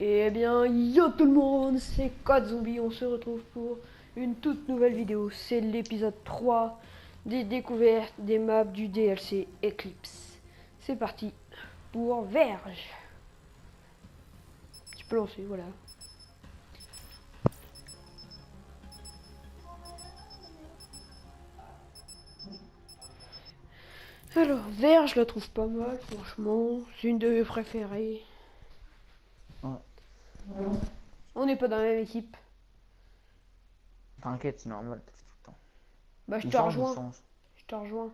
Et bien, yo tout le monde, c'est Code Zombie, on se retrouve pour une toute nouvelle vidéo. C'est l'épisode 3 des découvertes des maps du DLC Eclipse. C'est parti pour Verge. Tu peux lancer, voilà. Alors, Verge, je la trouve pas mal, franchement. C'est une de mes préférées. Ouais. On n'est pas dans la même équipe. T'inquiète, c'est normal, t'as fait tout le temps. Bah, je Il te change, il rejoins. change. Je te rejoins.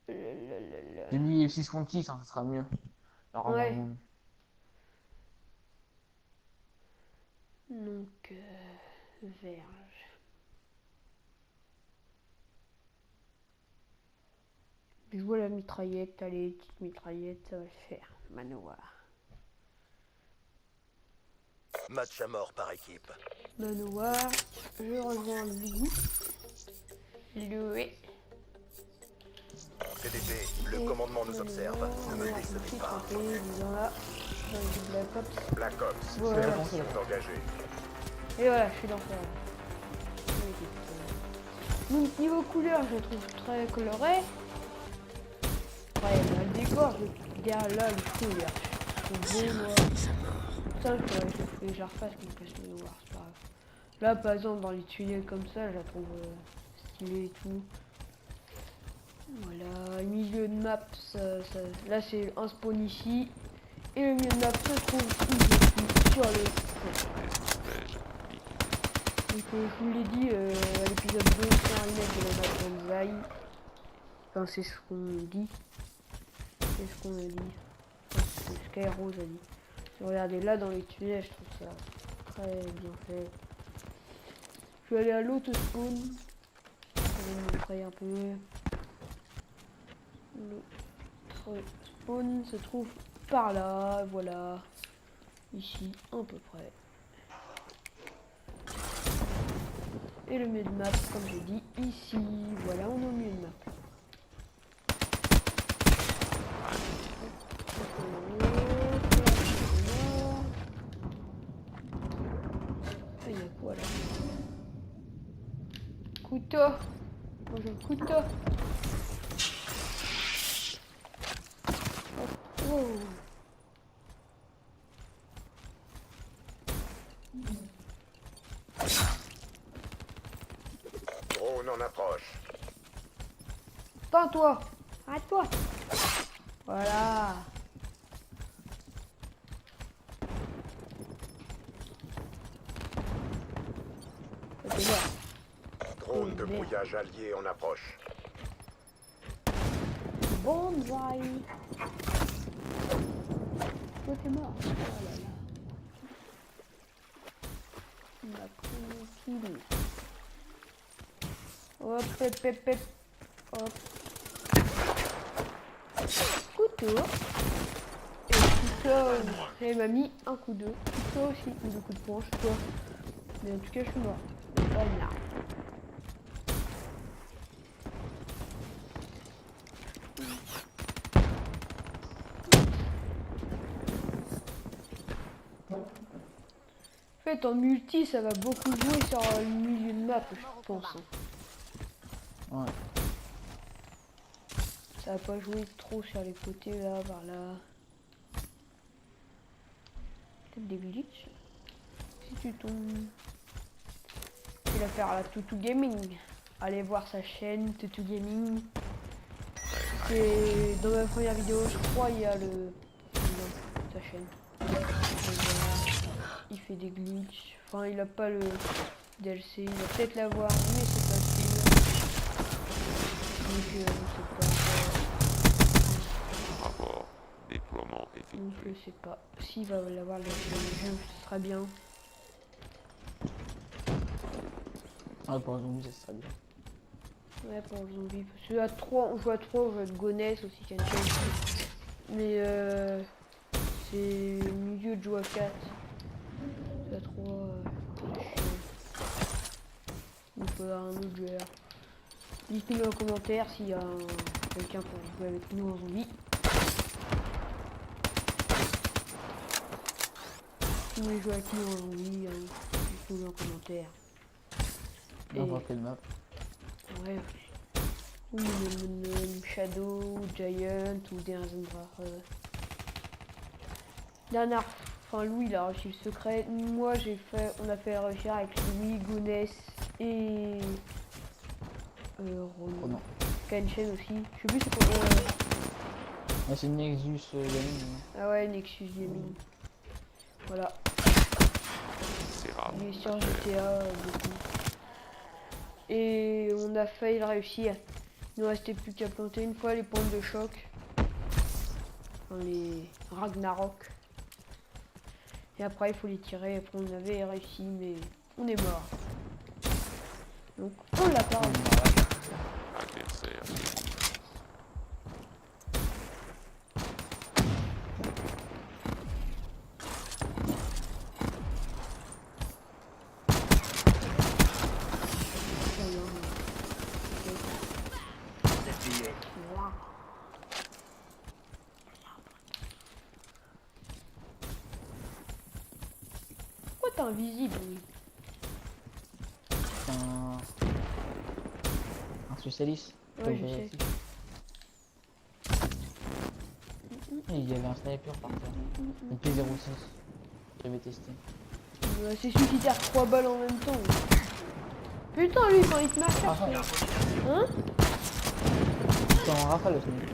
J'ai mis 6 contre 6, ça sera mieux. Alors, Ouais. bon, Donc, Verge. Je vois la mitraillette, allez, petite mitraillette, ça va le faire. Manoir. Match à mort par équipe. Manoir, je rejoins lui. Loué. TDP, le commandement nous observe. Ne me décevez pas. Disons là, j'ai Black Ops. Black Ops, Voilà. mission engagée. Et voilà, je suis dans ça. Donc niveau couleur, je la trouve très colorée. Ouais, là, le décor, derrière là, le fou, il est beau, noir. Ça, je que je la refasse mon casse noir, c'est pas grave. Là, par exemple, dans les tunnels comme ça, je la trouve stylée et tout. Voilà, milieu de map, là c'est un spawn ici. Et le milieu de map se trouve ici, sur le fond. Donc je vous l'ai dit, à l'épisode 2, c'est un remake de la map Banzai. Enfin, c'est ce qu'on dit. C'est ce qu'on a dit. Enfin, c'est ce qu'Aerose a dit. Regardez là dans les tunnels, je trouve ça très bien fait. Je vais aller à l'autre spawn. Je vais vous montrer un peu. L'autre spawn se trouve par là, voilà. Ici, à peu près. Et le milieu de map, comme j'ai dit, ici. Voilà, on est au milieu de map. Il y a quoi là? Couteau. Moi j'ai le couteau. Oh. Drone en approche. Tends-toi. Arrête-toi. Voilà. C'est bien. Drone de brouillage allié en approche. Banzai. Toi t'es mort. Oh là là. On a pris kill. Hop, hop, hop, hop. Hop. Couteau. Et couteau. Elle m'a mis un coup de couteau aussi. Ou deux coups de poing, je sais pas. Mais en tout cas, je suis mort. Voilà. En fait, en multi, ça va beaucoup jouer sur le milieu de map, je pense. ouais. Ça va pas jouer trop sur les côtés, là, par là. Peut-être des glitches. Si tu tombes... Il va faire la Tutu Gaming. Allez voir sa chaîne, Tutu Gaming. Et dans ma première vidéo, je crois, il y a le... sa chaîne. Il fait des glitches. Enfin, il a pas le DLC. Il va peut-être l'avoir, mais c'est pas sûr. Donc, je sais pas. Rapport, déploiement Donc, effectué. je sais pas. S'il va l'avoir le jeu, ce sera bien. Ouais, pour un zombie, ça serait bien. Ouais, pour le zombie. Parce que à 3, on joue à 3, on joue à Gonesse aussi, qui a une chaîne. Mais c'est mieux de jouer à 4. C'est à 3, c'est chiant. Il faut avoir un autre joueur. Dites-nous en commentaire s'il y a quelqu'un pour jouer avec nous en zombie. vous voulez jouer avec nous, hein, oui, dites-nous en commentaire. N'importe quelle map. Ouais. Ou même Shadow, Giant ou Derzendra. Dernière. Enfin, Louis il a réussi le secret. Moi on a fait réussir avec Louis, Gonès et Ronan. Kenshin aussi. Je sais plus c'est quoi. Ah, c'est Nexus Gaming. Ah ouais, Nexus Gaming. Voilà. C'est rare. Il est sur GTA beaucoup. Et on a failli le réussir. Il nous restait plus qu'à planter une fois les pompes de choc. Enfin, les Ragnarok. Et après il faut les tirer. Après on avait réussi mais on est mort. Donc on l'a pas réussi. Adversaire. Pourquoi t'es invisible lui? C'est un spécialiste. Ouais, Comme je sais. aussi. Il y avait un sniper par terre. Une P06. J'avais testé. C'est celui qui tire 3 balles en même temps. Putain lui quand il te marque Rafale. hein? C'est en rafale le sniper.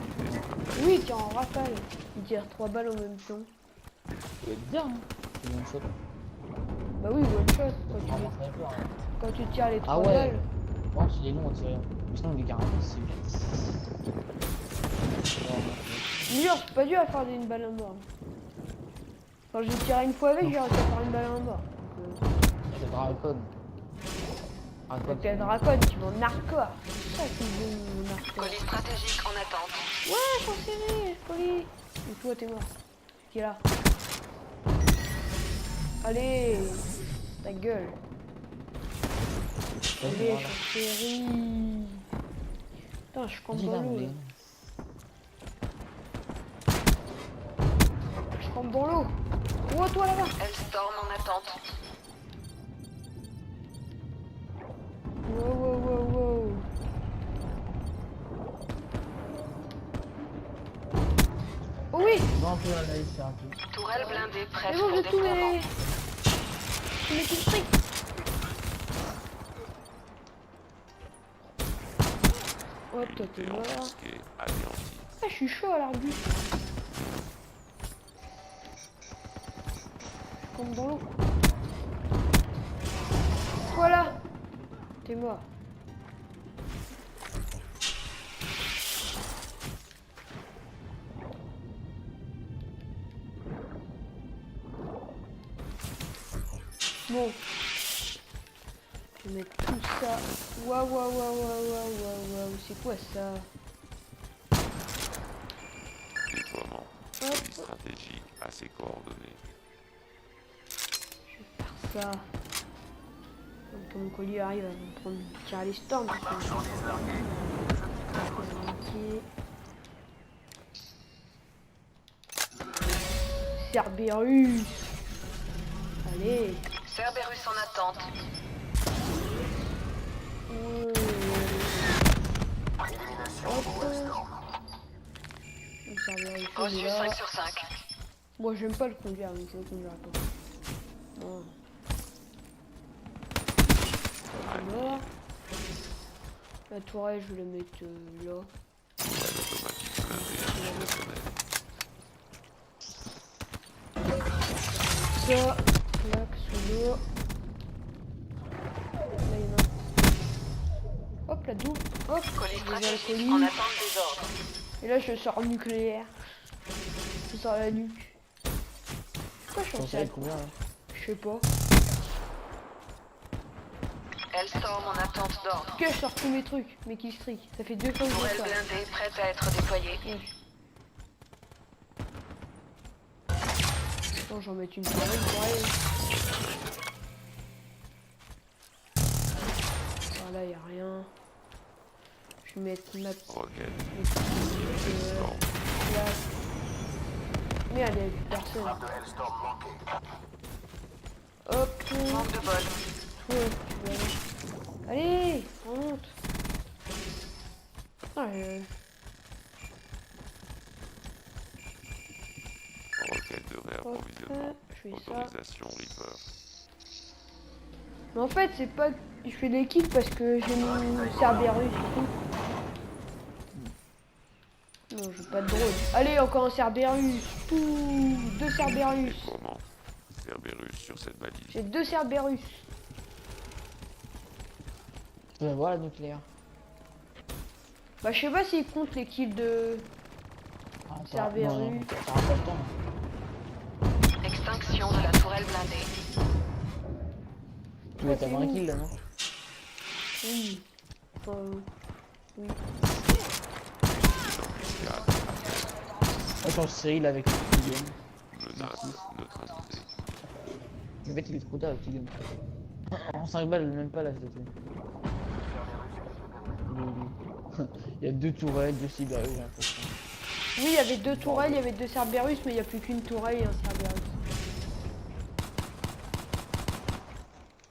Oui il tire en rafale. Il tire 3 balles en même temps. Il est bien, hein. C'est une shot. Bah oui one shot Vraiment sniper. Hein. quand tu tires les 3 Ah ouais. balles. Non, il est long à tirer. Mais sinon, il est carrément c'est bien. Dur, c'est pas dur à faire une balle en mort. Quand j'ai tiré une fois avec, j'ai réussi à faire une balle en mort. C'est Dracon. Avec la Dracon, tu vas en hardcore. C'est ça qui me donne mon hardcore. Colis stratégique en attente. Ouais, j'en sais, colis. Et toi, t'es mort. Qui est là? Allez, ta gueule. Allez, chérie. Putain, je campe dans l'eau. Je campe dans l'eau. Oh, toi là-bas. Hellstorm en attente. Wow, wow, wow, wow. Oh oui. Non, plus la live, c'est un peu. Tourelle blindée prête C'est bon, pour j'ai tous déploiement. mes... Tous mes petits tricks. Oh, toi, t'es mort. Déembusqué, anéanti. Ah, je suis chaud à l'arbuste. Je tombe dans l'eau. Voilà. T'es mort. Bon. Je vais mettre tout ça. Waouh, waouh, waouh, waouh, waouh, waouh, waouh. C'est quoi ça? Déploiement. Hop. Colis stratégique à ses coordonnées. Je vais faire ça. Donc, quand mon colis arrive à me prendre tirer les storms. Cerberus. Allez. Cerberus en attente. Le Cerberus, il est Reçu là. 5 sur 5. Moi j'aime pas le conduire, donc je le conduirai pas. Non. Ça, c'est mort. La tourelle, je vais la mettre là. Tourelle automatique blindée opérationnelle. Ça, clac, sous l'eau. Là, il y en a un. Hop, la double. Hop, Colis je vais le stratégique colis. en attente des ordres. Et là, je sors nucléaire. Je sors la nuque. Pourquoi je suis Ton en sel combien là? Je sais pas. Hellstorm en attente d'ordre. Ok, je sors tous mes trucs, mes killstreaks. Ça fait 2 fois que je Tourelle sors. blindée prête à être déployée. Ouais. Attends, j'en mets une pareille, pareil. Voilà, y a rien. Je vais mettre ma petite. Roquette. Là. Merde, il y a plus personne. Hop. Manque de bol. Ouais, tu vas aller. Allez, remonte. Ah, Requête de réapprovisionnement. je fais ça. Autorisation Reaper. Mais en fait, c'est pas que je fais l'équipe parce que j'ai mon Cerberus et tout. Non, j'ai pas de drone. Allez, encore un Cerberus. Ouh, 2 Cerberus. Déploiement. Cerberus sur cette balise. J'ai 2 Cerberus. Tu vas voir la nucléaire. Bah, je sais pas s'il compte les kills de Ah, Cerberus. non, ça aura pas le temps. Extinction de la tourelle blindée. Tu veux t'avoir un kill là, non? Oui. Enfin, oui. Moi, je Cyril avec le petit game. Menace neutralisée. Le mec, il est trop tard, le petit game. En 5 balles, même pas là, s'il te plaît. Il y a 2 tourelles, 2 Cerberus, j'ai l'impression. Oui, il y avait 2 tourelles, il y avait 2 Cerberus, mais il n'y a plus qu'une tourelle et un Cerberus.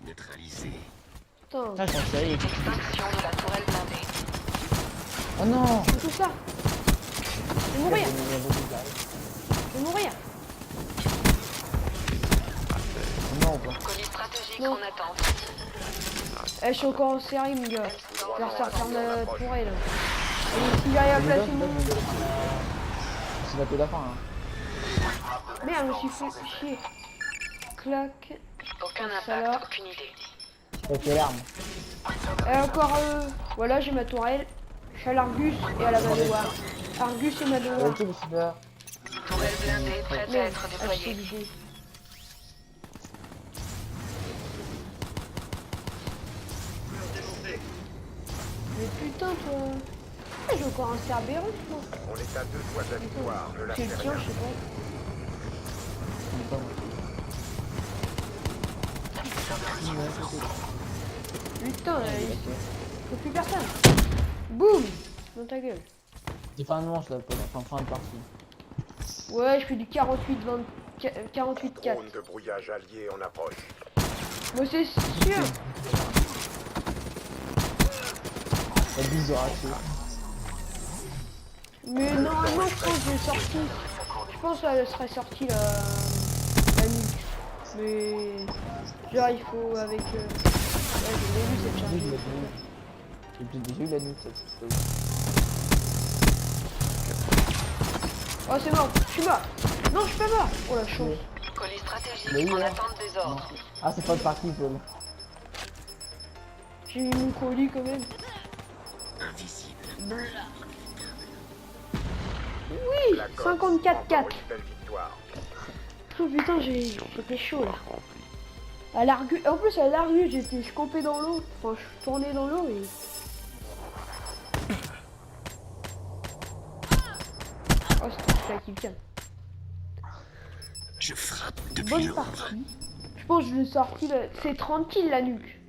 Neutralisé. Putain, Ah, je pense que Cyril. Extinction de la tourelle blindée. Oh non! c'est tout ça. Je vais mourir, Il y a beaucoup de balles. je vais mourir. Non, ou pas? Colis stratégique Non. en attente. Eh, je suis encore en série, mon gars. Elle sort Je vais mon ressortir attente ma d'ordre. tourelle. Et si j'arrive à placer mon... C'est la la fin, hein. Merde, je me suis fait chier. Clac. Aucun Ça va. impact, aucune idée. T'as quelle arme? Et encore, voilà, j'ai ma tourelle. Je suis à l'Argus et à la Manoir. Argus et Manoir. Ok, le super. Tourelle blindée prête à Merde, être acheter déployée. l'idée. Mais putain, toi. Ah, j'ai encore un Cerberus, moi. On est à 2 doigts de la victoire. Ne C'est lâchez le tien, rien. je sais pas. Putain, il faut plus personne. Boum dans ta gueule. J'ai fait un manche là, pour la fin de partie. Ouais, je fais du 48-20... 48-4. Drone de brouillage allié en approche. Moi, c'est sûr. La bise de raté. Mais normalement, je pense que je l'ai sorti. Je pense qu'elle serait sortie la nuque. Mais... Genre, il faut avec... Ouais, je l'ai vu cette Oui, je charge. l'ai vu. J'ai peut-être déjà eu la nuque, ça. Oh, c'est mort. Je suis mort. Non, je suis pas mort. Oh, la chance. Colis stratégique Mais oui, en hein. attente des Non. ordres. Ah, c'est pas de partie, Paul. J'ai mis mon colis quand même. Oui, La cote, 54-4. encore une belle victoire. Oh putain, j'étais chaud là. Rempli. À l'Argus, en plus à l'Argus, je campais dans l'eau. Enfin, je tournais dans l'eau et... Oh, c'était la kill cam. Je frappe depuis Bonne partie. Je pense que je l'ai sorti, c'est 30 kills la nuque.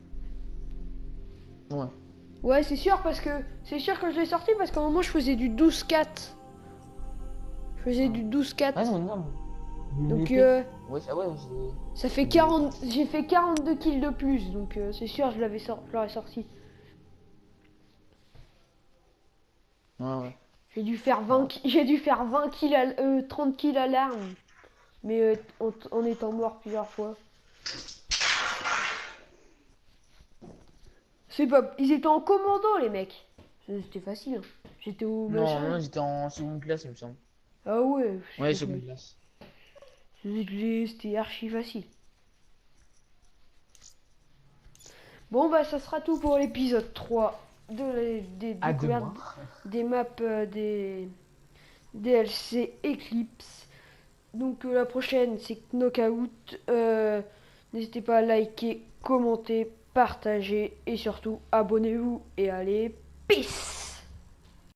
Ouais. Ouais, c'est sûr parce que... C'est sûr que je l'ai sorti parce qu'à un moment, je faisais du 12-4. Je faisais du 12-4. Ah, non, non. Donc, Ouais, ah ouais, ça fait 40... J'ai fait 42 kills de plus. Donc, c'est sûr, je l'aurais sorti. ouais. J'ai dû faire 20 kills, 30 kills à l'arme. Mais en étant mort plusieurs fois. C'est pas... Ils étaient en commando, les mecs. C'était facile. Hein. J'étais au machin. Non, j'étais en seconde classe, il me semble. Ah ouais. Ouais, seconde classe. C'était archi facile. Bon, bah, ça sera tout pour l'épisode 3 des découvertes des maps des DLC Eclipse. Donc, la prochaine, c'est Knockout. N'hésitez pas à liker, commenter, partager et surtout abonnez-vous et allez, peace!